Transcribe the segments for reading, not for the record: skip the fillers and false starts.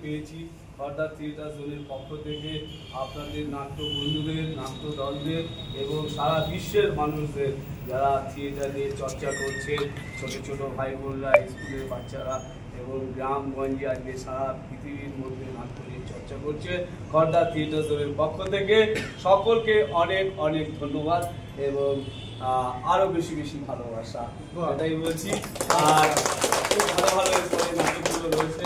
পেয়েছি খর্দা থিয়েটার জোনের পক্ষ থেকে আপনাদের নাট্য বন্ধুদের, নাট্য দলদের এবং সারা বিশ্বের মানুষদের যারা থিয়েটার নিয়ে চর্চা করছে, ছোট ছোট ভাই বোনরা, স্কুলের বাচ্চারা এবং গ্রামগঞ্জে আজকে সারা পৃথিবীর মধ্যে নাট্য নিয়ে চর্চা করছে। খর্দা থিয়েটার জোনের পক্ষ থেকে সকলকে অনেক অনেক ধন্যবাদ এবং আরও বেশি বেশি ভালোবাসা, এটাই বলছি। আর খুব ভালো ভালো নাটকগুলো রয়েছে,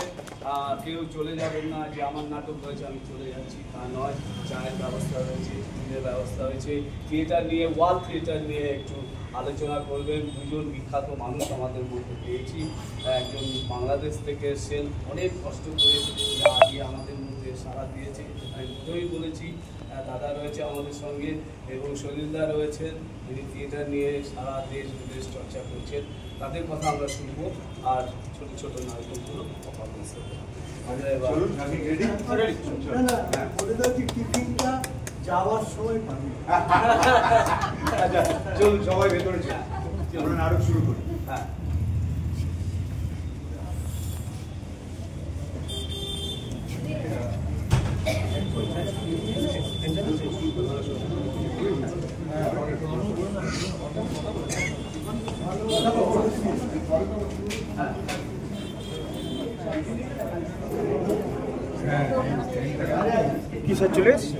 কেউ চলে যাবেন না যে আমার নাটক হয়েছে আমি চলে যাচ্ছি, তা নয়। চায়ের ব্যবস্থা রয়েছে, টিফিনের ব্যবস্থা হয়েছে। থিয়েটার নিয়ে, ওয়ার্ল্ড থিয়েটার নিয়ে একটু আলোচনা করবেন। দুজন বিখ্যাত মানুষ আমাদের মধ্যে পেয়েছি। একজন বাংলাদেশ থেকে এসেছেন, অনেক কষ্ট করে আজকে আমাদের মধ্যে সাড়া দিয়েছে, আমি প্রথমেই বলেছি। দাদা রয়েছে আমাদের সঙ্গে এবং সলিলদা রয়েছেন, যিনি থিয়েটার নিয়ে সারা দেশ বিদেশ চর্চা করছেন। তাদের কথা আমরা শুনবো আর ছোট ছোট নাটকগুলো কথা বলতে যাওয়ার সময় চলুন সবাই ভেতরে আমরা নাটক শুরু করি। হ্যাঁ, কি স্যার চলে এসছে?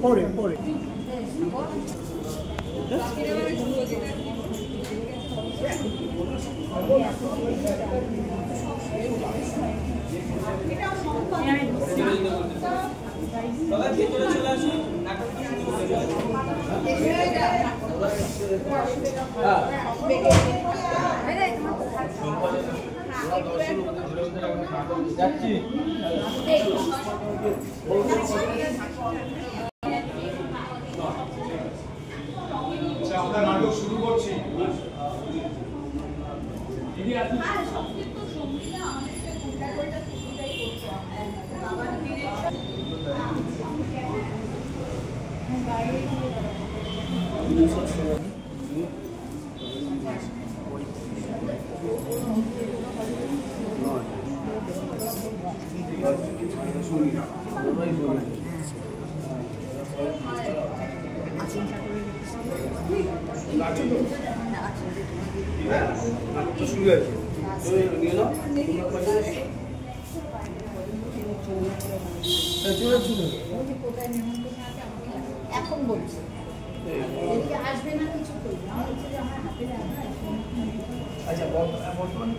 পরে পরে সবাই ভেতরে চলে আসুন। যাচ্ছি আমরা নাটক শুরু করছি। এখন বলছি আসবে না কিছু করবে। আচ্ছা, বর্তমানে